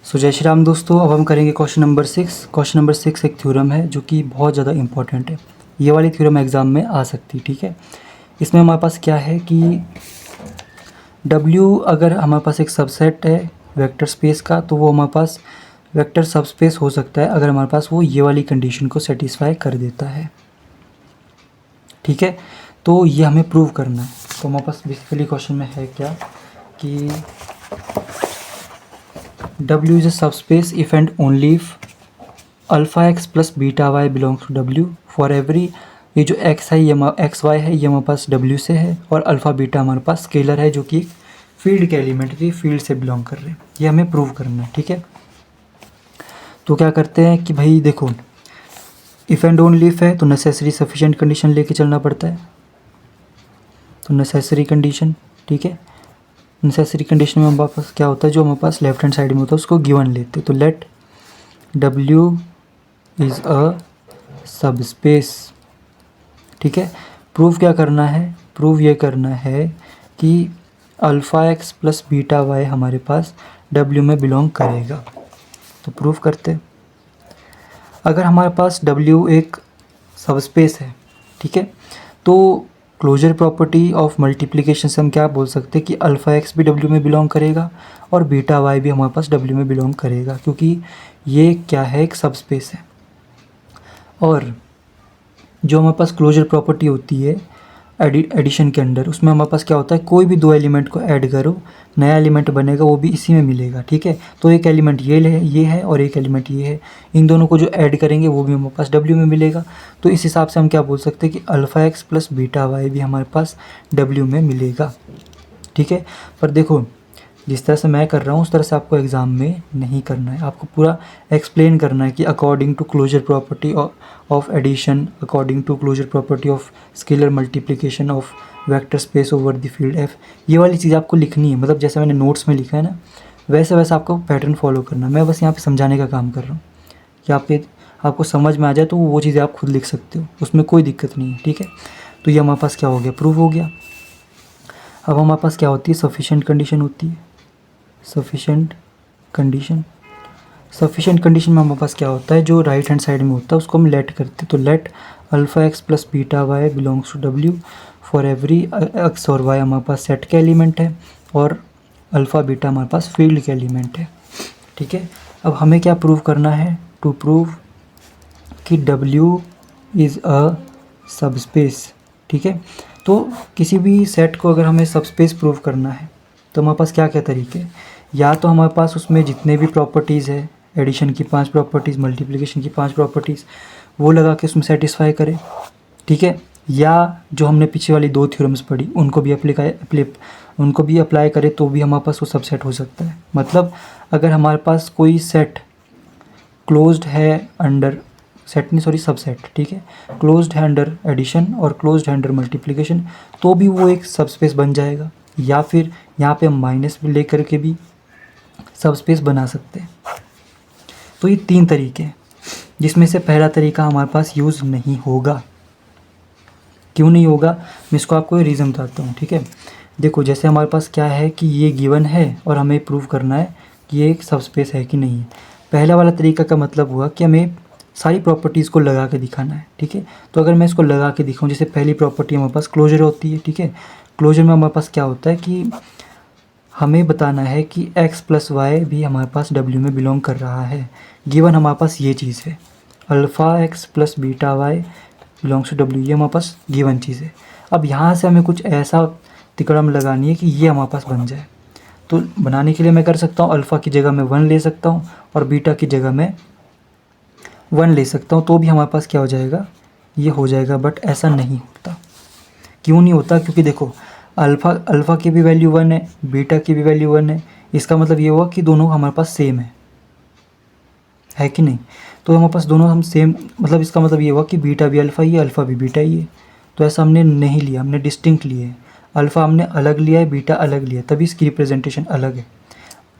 सो जय श्री राम दोस्तों। अब हम करेंगे क्वेश्चन नंबर 6। क्वेश्चन नंबर 6 एक थ्योरम है जो कि बहुत ज़्यादा इंपॉर्टेंट है। ये वाली थ्योरम एग्ज़ाम में आ सकती है, ठीक है। इसमें हमारे पास क्या है कि W अगर हमारे पास एक सबसेट है वेक्टर स्पेस का, तो वो हमारे पास वेक्टर सबस्पेस हो सकता है अगर हमारे पास वो ये वाली कंडीशन को सेटिस्फाई कर देता है, ठीक है। तो ये हमें प्रूव करना है। तो हमारे पास बेसिकली क्वेश्चन में है क्या कि W is a subspace if and only if alpha x plus beta y belongs to W for every. ये जो x है, ये एक्स वाई है, ये हमारे पास W से है, और अल्फ़ा बीटा हमारे पास स्केलर है जो कि फील्ड के एलिमेंट की फील्ड से बिलोंग कर रहे हैं। ये हमें प्रूव करना है, ठीक है। तो क्या करते हैं कि भाई देखो, इफ़ एंड ओनली इफ है तो नेसेसरी सफिशिएंट कंडीशन लेके चलना पड़ता है। तो नेसेसरी कंडीशन, ठीक है। नेसेसरी कंडीशन में हमारे पास क्या होता है, जो हमारे पास लेफ्ट हैंड साइड में होता है उसको गिवन लेते हैं। तो let W is a subspace, ठीक है। प्रूफ क्या करना है, प्रूफ ये करना है कि alpha x plus beta y हमारे पास W में बिलोंग करेगा। तो प्रूफ करते हैं। अगर हमारे पास W एक सबस्पेस है, ठीक है, तो क्लोजर प्रॉपर्टी ऑफ मल्टीप्लिकेशन से हम क्या बोल सकते हैं कि अल्फ़ा एक्स भी W में बिलोंग करेगा और बीटा वाई भी हमारे पास W में बिलोंग करेगा, क्योंकि ये क्या है, एक सबस्पेस है। और जो हमारे पास क्लोजर प्रॉपर्टी होती है एडिशन के अंदर, उसमें हमारे पास क्या होता है, कोई भी दो एलिमेंट को ऐड करो, नया एलिमेंट बनेगा, वो भी इसी में मिलेगा, ठीक है। तो एक एलिमेंट ये है और एक एलिमेंट ये है, इन दोनों को जो ऐड करेंगे वो भी हमारे पास W में मिलेगा। तो इस हिसाब से हम क्या बोल सकते हैं कि alpha x plus beta y भी हमारे पास W में मिलेगा, ठीक है। पर देखो, जिस तरह से मैं कर रहा हूँ उस तरह से आपको एग्ज़ाम में नहीं करना है। आपको पूरा एक्सप्लेन करना है कि according to closure property of addition, according to closure property of scalar multiplication of vector space over the field F। ये वाली चीज़ आपको लिखनी है, मतलब जैसे मैंने नोट्स में लिखा है ना, वैसे वैसे आपको पैटर्न फॉलो करना है। मैं बस यहाँ पे समझाने का काम कर रहा हूँ कि आपको समझ में आ जाए, तो वो चीज़ें आप खुद लिख सकते हो, उसमें कोई दिक्कत नहीं है, ठीक है। तो ये हमारे पास क्या हो गया, प्रूफ हो गया। अब हमारे पास क्या होती है, सफिशिएंट कंडीशन होती है। सफिशिएंट कंडीशन, सफिशिएंट कंडीशन में हमारे पास क्या होता है, जो राइट हैंड साइड में होता है उसको हम लेट करते हैं। तो let alpha x plus beta y belongs to W for every x और वाई हमारे पास सेट के एलिमेंट है और अल्फ़ा बीटा हमारे पास फील्ड के एलिमेंट है, ठीक है। अब हमें क्या प्रूव करना है, टू प्रूव कि W इज़ अ सबस्पेस, ठीक है। तो किसी भी सेट को अगर हमें सबस्पेस प्रूव करना है तो हमारे पास क्या क्या तरीके हैं, या तो हमारे पास उसमें जितने भी प्रॉपर्टीज़ है, एडिशन की 5 प्रॉपर्टीज़, मल्टीप्लिकेशन की 5 प्रॉपर्टीज़, वो लगा के उसमें सेटिस्फाई करें, ठीक है। या जो हमने पीछे वाली 2 थ्योरम्स पढ़ी उनको भी अप्लाई करें तो भी हमारे पास वो सबसेट हो सकता है। मतलब अगर हमारे पास कोई सेट क्लोज्ड है अंडर सबसेट, ठीक है, क्लोज्ड है अंडर एडिशन और क्लोज्ड है अंडर मल्टीप्लिकेशन, तो भी वो एक सबस्पेस बन जाएगा। या फिर यहाँ पे हम माइनस भी लेकर के भी सबस्पेस बना सकते हैं। तो ये 3 तरीके हैं, जिसमें से पहला तरीका हमारे पास यूज़ नहीं होगा। क्यों नहीं होगा, मैं इसको आपको रीज़न बताता हूँ, ठीक है। देखो, जैसे हमारे पास क्या है कि ये गिवन है और हमें प्रूव करना है कि ये एक सबस्पेस है कि नहीं है। पहला वाला तरीका का मतलब हुआ कि हमें सारी प्रॉपर्टीज़ को लगा के दिखाना है, ठीक है। तो अगर मैं इसको लगा के दिखाऊँ, जैसे पहली प्रॉपर्टी हमारे पास क्लोजर होती है, ठीक है। क्लोजर में हमारे पास क्या होता है कि हमें बताना है कि x प्लस वाई भी हमारे पास W में बिलोंग कर रहा है। गिवन हमारे पास ये चीज़ है, alpha x plus beta y belongs to W, ये हमारे पास गिवन चीज़ है। अब यहाँ से हमें कुछ ऐसा तिकड़म लगानी है कि ये हमारे पास बन जाए। तो बनाने के लिए मैं कर सकता हूँ, अल्फ़ा की जगह मैं 1 ले सकता हूँ और बीटा की जगह मैं 1 ले सकता हूँ, तो भी हमारे पास क्या हो जाएगा, ये हो जाएगा। बट ऐसा नहीं होता। क्यों नहीं होता, क्योंकि देखो, अल्फ़ा की भी वैल्यू 1 है, बीटा की भी वैल्यू 1 है। इसका मतलब ये हुआ कि दोनों हमारे पास सेम है कि नहीं। तो हमारे पास दोनों हम सेम, मतलब इसका मतलब ये हुआ कि बीटा भी अल्फ़ा ही है, अल्फ़ा भी बीटा ही है। तो ऐसा हमने नहीं लिया, हमने डिस्टिंक्ट लिए है। अल्फ़ा हमने अलग लिया है, बीटा अलग लिया है, तभी इसकी रिप्रेजेंटेशन अलग है।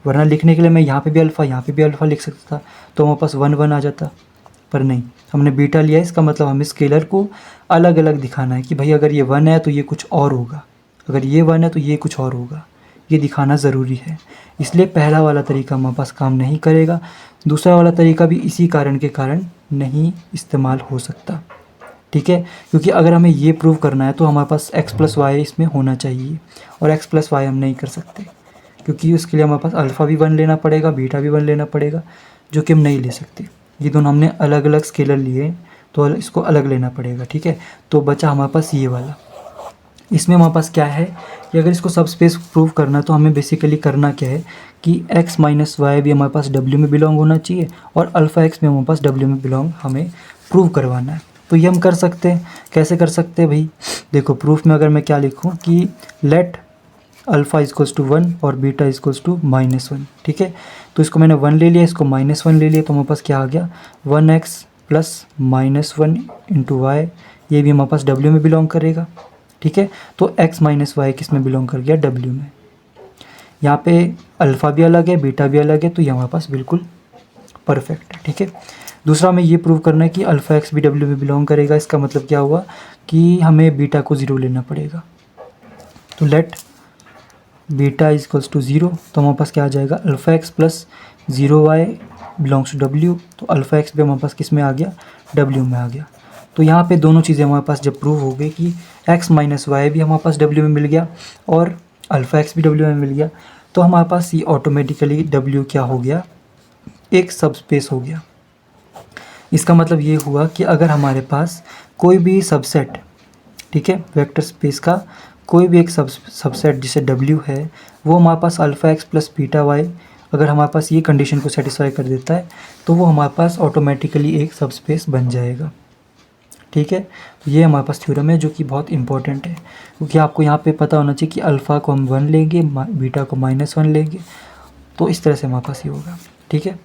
वरना लिखने के लिए मैं यहाँ पे भी अल्फ़ा, यहाँ पे भी अल्फ़ा लिख सकता था, तो हमारे पास 1 1 आ जाता। पर नहीं, हमने बीटा लिया है। इसका मतलब हमें स्केलर को अलग अलग दिखाना है कि भाई अगर ये 1 है तो ये कुछ और होगा, अगर ये 1 है तो ये कुछ और होगा। ये दिखाना ज़रूरी है। इसलिए पहला वाला तरीका हमारे पास काम नहीं करेगा, दूसरा वाला तरीका भी इसी कारण के कारण नहीं इस्तेमाल हो सकता, ठीक है। क्योंकि अगर हमें ये प्रूव करना है तो हमारे पास x प्लस वाई इसमें होना चाहिए, और x प्लस वाई हम नहीं कर सकते, क्योंकि उसके लिए हमारे पास अल्फ़ा भी 1 लेना पड़ेगा, बीटा भी 1 लेना पड़ेगा, जो कि हम नहीं ले सकते। ये दोनों हमने अलग अलग स्केलर लिए तो इसको अलग लेना पड़ेगा, ठीक है। तो बचा हमारे पास ये वाला। इसमें हमारे पास क्या है कि अगर इसको सब स्पेस प्रूव करना है तो हमें बेसिकली करना क्या है कि x माइनस वाई भी हमारे पास W में बिलोंग होना चाहिए, और अल्फ़ा x भी हमारे पास W में बिलोंग हमें प्रूव करवाना है। तो ये हम कर सकते हैं। कैसे कर सकते हैं भाई? देखो प्रूफ में अगर मैं क्या लिखूँ कि लेट अल्फ़ा इज़क्वल्स टू 1 और बीटा इज़क्वल्स टू -1, ठीक है। तो इसको मैंने 1 ले लिया, इसको -1 ले लिया, तो हमारे पास क्या आ गया 1x प्लस -1 इंटू वाई, ये भी हमारे पास W में बिलोंग करेगा, ठीक है। तो x माइनस वाई किस में बिलोंग कर गया? W में। यहाँ पे अल्फ़ा भी अलग है, बीटा भी अलग है, तो ये हमारे पास बिल्कुल परफेक्ट है, ठीक है। दूसरा हमें ये प्रूव करना है कि अल्फ़ा x भी W में बिलोंग करेगा। इसका मतलब क्या हुआ कि हमें बीटा को 0 लेना पड़ेगा। तो लेट बीटा इज़क्वल्स टू 0, तो हमारे पास क्या आ जाएगा alpha x plus 0y belongs to W। तो अल्फ़ा x भी हमारे पास किस में आ गया? W में आ गया। तो यहाँ पे दोनों चीज़ें हमारे पास जब प्रूव हो गई कि x माइनस वाई भी हमारे पास W में मिल गया और अल्फ़ा x भी W में मिल गया, तो हमारे पास ये ऑटोमेटिकली W क्या हो गया? एक सब स्पेस हो गया। इसका मतलब ये हुआ कि अगर हमारे पास कोई भी सबसेट, ठीक है, वेक्टर स्पेस का कोई भी एक सबसेट जिसे W है, वो हमारे पास alpha x plus beta Y अगर हमारे पास ये कंडीशन को सेटिस्फाई कर देता है तो वो हमारे पास ऑटोमेटिकली एक सब स्पेस बन जाएगा, ठीक है। तो ये हमारे पास थ्योरम है जो कि बहुत इंपॉर्टेंट है, क्योंकि आपको यहाँ पे पता होना चाहिए कि अल्फ़ा को हम 1 लेंगे, बीटा को -1 लेंगे, तो इस तरह से हमारे पास ये होगा, ठीक है।